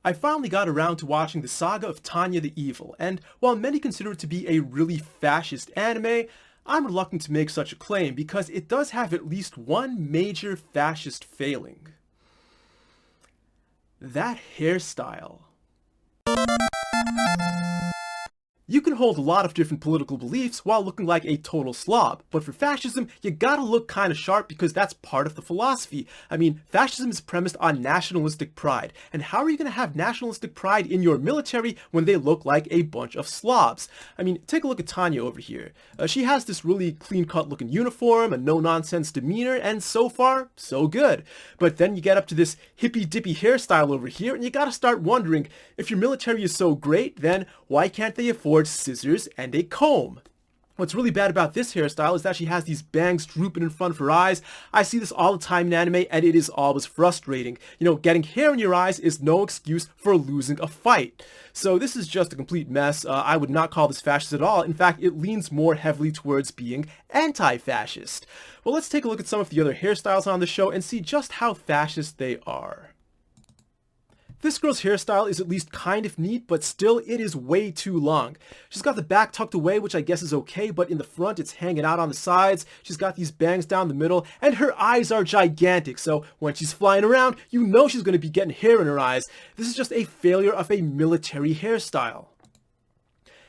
I finally got around to watching the saga of Tanya the Evil, and while many consider it to be a really fascist anime, I'm reluctant to make such a claim because it does have at least one major fascist failing. That hairstyle. You can hold a lot of different political beliefs while looking like a total slob, but for fascism, you gotta look kinda sharp because that's part of the philosophy. I mean, fascism is premised on nationalistic pride, and how are you gonna have nationalistic pride in your military when they look like a bunch of slobs? I mean, take a look at Tanya over here. She has this really clean-cut looking uniform, a no-nonsense demeanor, and so far, so good. But then you get up to this hippy-dippy hairstyle over here, and you gotta start wondering, if your military is so great, then why can't they afford scissors and a comb? What's really bad about this hairstyle is that she has these bangs drooping in front of her eyes. I see this all the time in anime, and it is always frustrating. You know, getting hair in your eyes is no excuse for losing a fight. So this is just a complete mess. I would not call this fascist at all. In fact, it leans more heavily towards being anti-fascist. Well, let's take a look at some of the other hairstyles on the show and see just how fascist they are. This girl's hairstyle is at least kind of neat, but still it is way too long. She's got the back tucked away, which I guess is okay, but in the front it's hanging out on the sides. She's got these bangs down the middle, and her eyes are gigantic, so when she's flying around, you know she's going to be getting hair in her eyes. This is just a failure of a military hairstyle.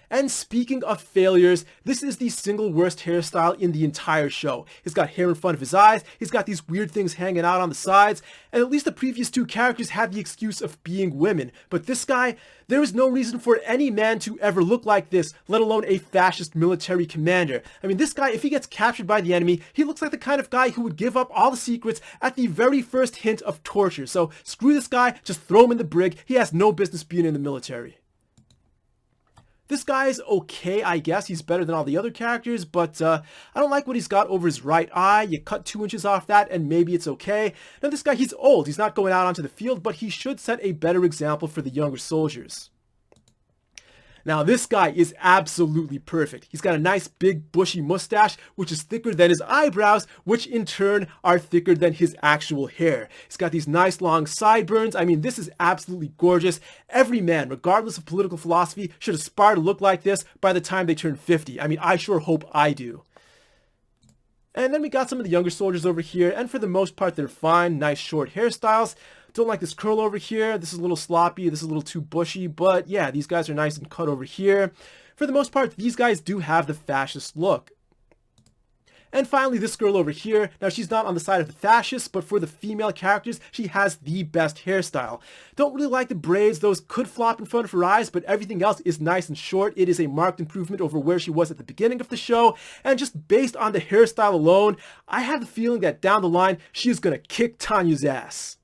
And speaking of failures, this is the single worst hairstyle in the entire show. He's got hair in front of his eyes, he's got these weird things hanging out on the sides, and at least the previous two characters had the excuse of being women. But this guy, there is no reason for any man to ever look like this, let alone a fascist military commander. I mean, this guy, if he gets captured by the enemy, he looks like the kind of guy who would give up all the secrets at the very first hint of torture. So screw this guy, just throw him in the brig. He has no business being in the military. This guy is okay, I guess. He's better than all the other characters, but I don't like what he's got over his right eye. You cut 2 inches off that and maybe it's okay. Now this guy, he's old. He's not going out onto the field, but he should set a better example for the younger soldiers. Now this guy is absolutely perfect. He's got a nice big bushy mustache, which is thicker than his eyebrows, which in turn are thicker than his actual hair. He's got these nice long sideburns. I mean, this is absolutely gorgeous. Every man, regardless of political philosophy, should aspire to look like this by the time they turn 50. I mean, I sure hope I do. And then we got some of the younger soldiers over here, and for the most part, they're fine. Nice short hairstyles. Don't like this curl over here. This is a little sloppy. This is a little too bushy, but yeah, these guys are nice and cut over here. For the most part, these guys do have the fascist look. And finally, this girl over here. Now, she's not on the side of the fascists, but for the female characters, she has the best hairstyle. Don't really like the braids. Those could flop in front of her eyes, but everything else is nice and short. It is a marked improvement over where she was at the beginning of the show. And just based on the hairstyle alone, I have the feeling that down the line, she is going to kick Tanya's ass.